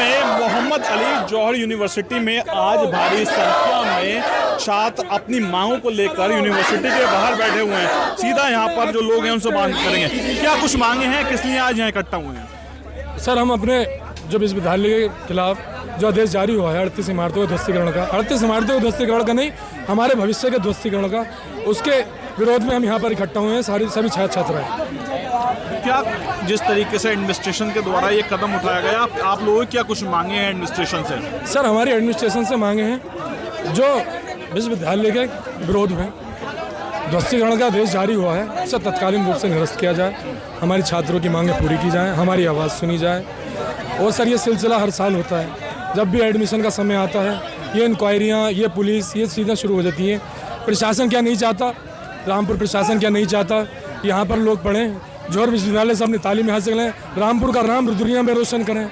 में मोहम्मद अली जौहर यूनिवर्सिटी में आज भारी संख्या में छात्र अपनी मांगों को लेकर यूनिवर्सिटी के बाहर बैठे हुए हैं। सीधा यहाँ पर जो लोग हैं उनसे बात करेंगे। क्या कुछ मांगे हैं, किस लिए आज यहाँ इकट्ठा हुए हैं? सर, हम अपने जो विश्वविद्यालय के खिलाफ जो आदेश जारी हुआ है 38 इमारतों के ध्वस्तीकरण का, 38 इमारतों के ध्वस्तीकरण का नहीं, हमारे भविष्य के ध्वस्तीकरण का, उसके विरोध में हम यहाँ पर इकट्ठा हुए हैं सभी छात्र छात्राएं। क्या जिस तरीके से एडमिनिस्ट्रेशन के द्वारा ये कदम उठाया गया, आप लोगों क्या कुछ मांगे हैं एडमिनिस्ट्रेशन से? सर, हमारी एडमिनिस्ट्रेशन से मांगे हैं जो विश्वविद्यालय के विरोध में ध्वस्तीकरण का आदेश जारी हुआ है उसे तत्कालीन रूप से निरस्त किया जाए, हमारी छात्रों की मांगें पूरी की जाएँ, हमारी आवाज़ सुनी जाए। और सर, ये सिलसिला हर साल होता है, जब भी एडमिशन का समय आता है ये इंक्वायरियाँ, ये पुलिस, ये चीज़ें शुरू हो जाती हैं। प्रशासन क्या नहीं चाहता, रामपुर प्रशासन क्या नहीं चाहता यहाँ पर लोग पढ़ें, जौहर विश्वविद्यालय से अपनी तालीम हासिल करें, रामपुर का नाम दुनिया में रोशन करें।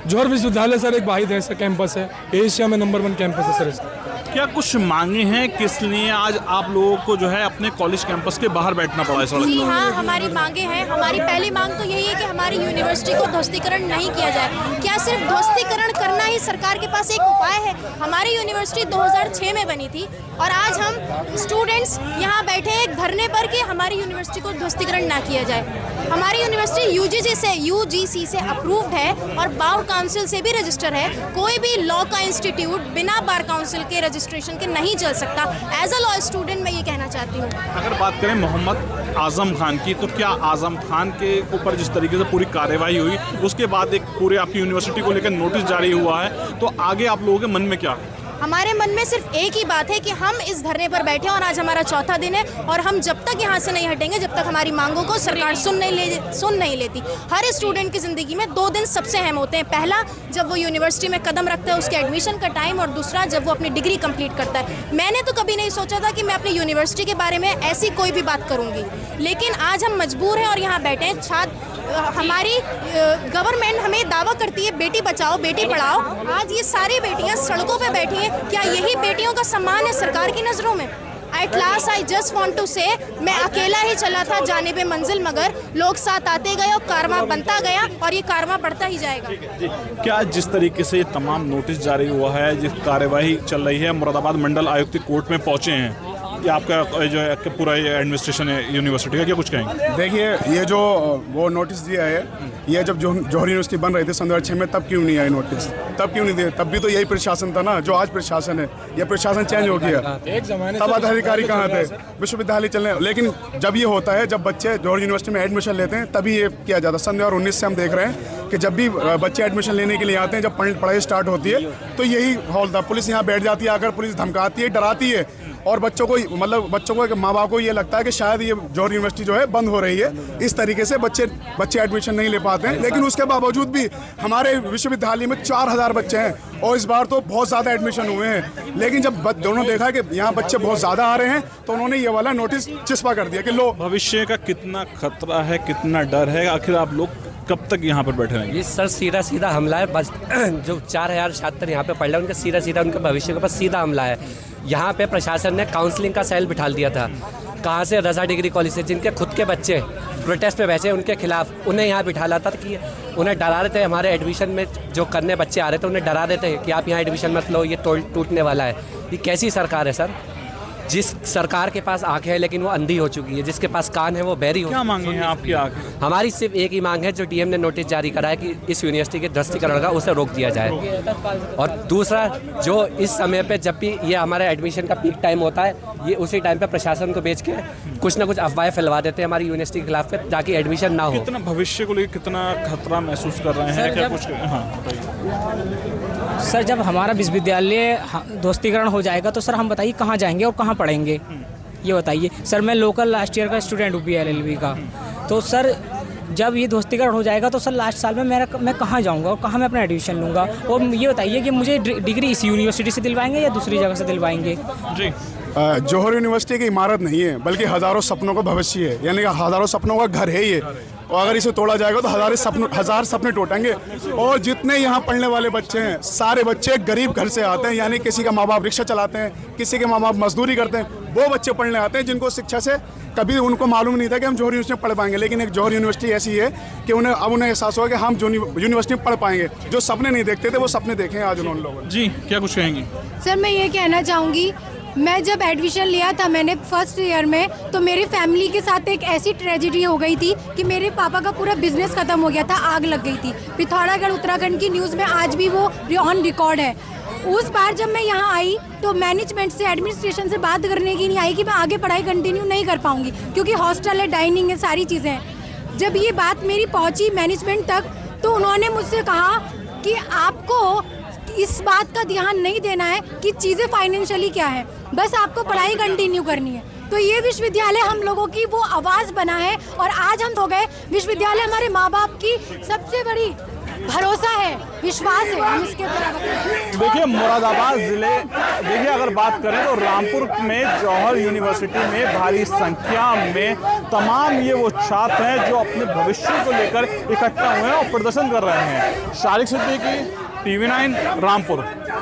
जौहर विश्वविद्यालय सर एक वाहिद ऐसा कैंपस है, एशिया में नंबर 1 कैंपस है सर इसका। क्या कुछ मांगे हैं, किस लिए आज आप लोगों को जो है अपने कॉलेज कैंपस के बाहर बैठना पड़ा है सड़क? जी हाँ, हमारी मांगे हैं। हमारी पहली मांग तो यही है कि हमारी यूनिवर्सिटी को ध्वस्तीकरण नहीं किया जाए। क्या सिर्फ ध्वस्तीकरण करना ही सरकार के पास एक उपाय है? हमारी यूनिवर्सिटी 2006 में बनी थी और आज हम स्टूडेंट्स यहाँ बैठे हैं एक धरने पर कि हमारी यूनिवर्सिटी को ध्वस्तीकरण ना किया जाए। हमारी यूनिवर्सिटी यूजीसी से अप्रूव्ड है और बार काउंसिल से भी रजिस्टर है। कोई भी लॉ का इंस्टीट्यूट बिना बार काउंसिल के रजिस्ट्रेशन के नहीं चल सकता। एज अ लॉ स्टूडेंट मैं ये कहना चाहती हूँ। अगर बात करें मोहम्मद आजम खान की, तो क्या आजम खान के ऊपर जिस तरीके से पूरी कार्रवाई हुई, उसके बाद एक पूरे आपकी यूनिवर्सिटी को लेकर नोटिस जारी हुआ है, तो आगे आप लोगों के मन में क्या है? हमारे मन में सिर्फ एक ही बात है कि हम इस धरने पर बैठे हैं और आज हमारा चौथा दिन है और हम जब तक यहाँ से नहीं हटेंगे जब तक हमारी मांगों को सरकार सुन नहीं लेती। हर स्टूडेंट की ज़िंदगी में 2 दिन सबसे अहम होते हैं। पहला, जब वो यूनिवर्सिटी में कदम रखता है उसके एडमिशन का टाइम, और दूसरा जब वो अपनी डिग्री कंप्लीट करता है। मैंने तो कभी नहीं सोचा था कि मैं अपनी यूनिवर्सिटी के बारे में ऐसी कोई भी बात करूँगी, लेकिन आज हम मजबूर हैं और यहाँ बैठे हैं। हमारी गवर्नमेंट हमें दावा करती है बेटी बचाओ बेटी पढ़ाओ, आज ये सारी बेटियां सड़कों पे बैठी हैं। क्या यही बेटियों का सम्मान है सरकार की नज़रों में? At last I just want to say, मैं अकेला ही चला था जाने पे मंजिल, मगर लोग साथ आते गए और कारवां बनता गया और ये कारवां बढ़ता ही जाएगा। क्या जिस तरीके से ये तमाम नोटिस जारी हुआ है, जिस कार्यवाही चल रही है, मुरादाबाद मंडल आयुक्त कोर्ट में पहुंचे हैं, कि आपका जो है पूरा एडमिनिस्ट्रेशन है यूनिवर्सिटी का, क्या कुछ कहेंगे? देखिए, ये जो वो नोटिस दिया है, ये जब जौहर यूनिवर्सिटी बन रही थी 2006 में, तब क्यों नहीं आई नोटिस? तब क्यों नहीं दिए? तब भी तो यही प्रशासन था ना जो आज प्रशासन है। ये प्रशासन चेंज हो गया, तब अधिकारी कहाँ थे? विश्वविद्यालय चलने। लेकिन जब ये होता है, जब बच्चे जौहर यूनिवर्सिटी में एडमिशन लेते हैं, तभी ये किया जाता है। सन 2019 से हम देख रहे हैं कि जब भी बच्चे एडमिशन लेने के लिए आते हैं, जब पढ़ाई स्टार्ट होती है, तो यही हॉल था। पुलिस यहाँ बैठ जाती है, आकर पुलिस धमकाती है, डराती है, और बच्चों को माँ बाप को ये लगता है कि शायद ये जौहर यूनिवर्सिटी जो है बंद हो रही है। इस तरीके से बच्चे एडमिशन नहीं ले पाते हैं। लेकिन उसके बावजूद भी हमारे विश्वविद्यालय में 4000 बच्चे हैं और इस बार तो बहुत ज़्यादा एडमिशन हुए हैं। लेकिन जब दोनों देखा कि यहाँ बच्चे बहुत ज़्यादा आ रहे हैं, तो उन्होंने ये वाला नोटिस चिस्पा कर दिया कि लो। भविष्य का कितना खतरा है, कितना डर है, आखिर आप लोग कब तक यहाँ पर बैठे रहेंगे? ये सर सीधा हमला है। बस जो 4000 छात्र यहाँ पे पढ़ रहे हैं उनका सीधा उनके भविष्य के पास सीधा हमला है। यहाँ पे प्रशासन ने काउंसलिंग का सेल बिठा दिया था। कहाँ से? रजा डिग्री कॉलेज से, जिनके खुद के बच्चे प्रोटेस्ट पे बैठे उनके खिलाफ उन्हें यहाँ बिठा लाता था कि उन्हें डरा रहे थे। हमारे एडमिशन में जो करने बच्चे आ रहे थे उन्हें डरा देते कि आप यहाँ एडमिशन मत लो, ये टूटने वाला है। ये कैसी सरकार है सर? जिस सरकार के पास आंखें हैं लेकिन वो अंधी हो चुकी है, जिसके पास कान है वो बहरी हो। क्या मांगे हैं आपकी आगे? हमारी सिर्फ एक ही मांग है, जो डीएम ने नोटिस जारी करा है कि इस यूनिवर्सिटी के ध्वस्तीकरण का, उसे रोक दिया जाए। और दूसरा, जो इस समय पे जब भी ये हमारा एडमिशन का पीक टाइम होता है, ये उसी टाइम पे प्रशासन को बेच के कुछ ना कुछ अफवाहें फैलवा देते हैं हमारी यूनिवर्सिटी के खिलाफ, ताकि एडमिशन ना हो। कितना भविष्य को लेकर कितना खतरा महसूस कर रहे हैं? क्या कुछ? हाँ, सर, जब हमारा विश्वविद्यालय ध्वस्तीकरण हो जाएगा तो सर हम बताइए कहाँ जाएंगे और कहाँ पढ़ेंगे, ये बताइए। सर, मैं लोकल लास्ट ईयर का स्टूडेंट हूँ PLLB का। तो सर, जब ये ध्वस्तीकरण हो जाएगा तो सर लास्ट साल में मैं कहाँ जाऊँगा और कहाँ मैं अपना एडमिशन लूँगा? और ये बताइए कि मुझे डिग्री इसी यूनिवर्सिटी से दिलवाएंगे या दूसरी जगह से दिलवाएंगे? जी, जौहर यूनिवर्सिटी की इमारत नहीं है, बल्कि हज़ारों सपनों का भविष्य है, यानी कि हज़ारों सपनों का घर है ये। और अगर इसे तोड़ा जाएगा तो हजार सपने टूटेंगे। और जितने यहाँ पढ़ने वाले बच्चे हैं, सारे बच्चे गरीब घर से आते हैं, यानी किसी का माँ बाप रिक्शा चलाते हैं, किसी के माँ बाप मजदूरी करते हैं। वो बच्चे पढ़ने आते हैं जिनको शिक्षा से कभी उनको मालूम नहीं था कि हम जौहरी यूनिवर्सिटी में पढ़ पाएंगे, लेकिन एक जौहरी यूनिवर्सिटी ऐसी है कि उन्हें एहसास हुआ कि हम यूनिवर्सिटी में पढ़ पाएंगे। जो सपने नहीं देखते थे वो सपने देखे हैं आज उन्होंने लोगों ने। जी, क्या कुछ कहेंगी? सर मैं ये कहना चाहूँगी, मैं जब एडमिशन लिया था मैंने फर्स्ट ईयर में, तो मेरी फैमिली के साथ एक ऐसी ट्रेजेडी हो गई थी कि मेरे पापा का पूरा बिजनेस खत्म हो गया था, आग लग गई थी। पिथौरागढ़ उत्तराखंड की न्यूज़ में आज भी वो ऑन रिकॉर्ड है। उस बार जब मैं यहाँ आई तो मैनेजमेंट से, एडमिनिस्ट्रेशन से बात करने की नहीं आई कि मैं आगे पढ़ाई कंटिन्यू नहीं कर पाऊँगी, क्योंकि हॉस्टल है, डाइनिंग है, सारी चीज़ें हैं। जब ये बात मेरी पहुँची मैनेजमेंट तक तो उन्होंने मुझसे कहा कि आपको इस बात का ध्यान नहीं देना है कि चीज़ें फाइनेंशियली क्या है, बस आपको पढ़ाई कंटिन्यू करनी है। तो ये विश्वविद्यालय हम लोगों की वो आवाज़ बना है और आज हम हो गए। विश्वविद्यालय हमारे माँ बाप की सबसे बड़ी भरोसा है, विश्वास है, हम इसके तरफ। देखिए मुरादाबाद ज़िले, देखिए अगर बात करें तो रामपुर में जौहर यूनिवर्सिटी में भारी संख्या में तमाम ये वो छात्र हैं जो अपने भविष्य को लेकर इकट्ठा हुए हैं और प्रदर्शन कर रहे हैं। शारिक सिद्दीकी, TV9 रामपुर।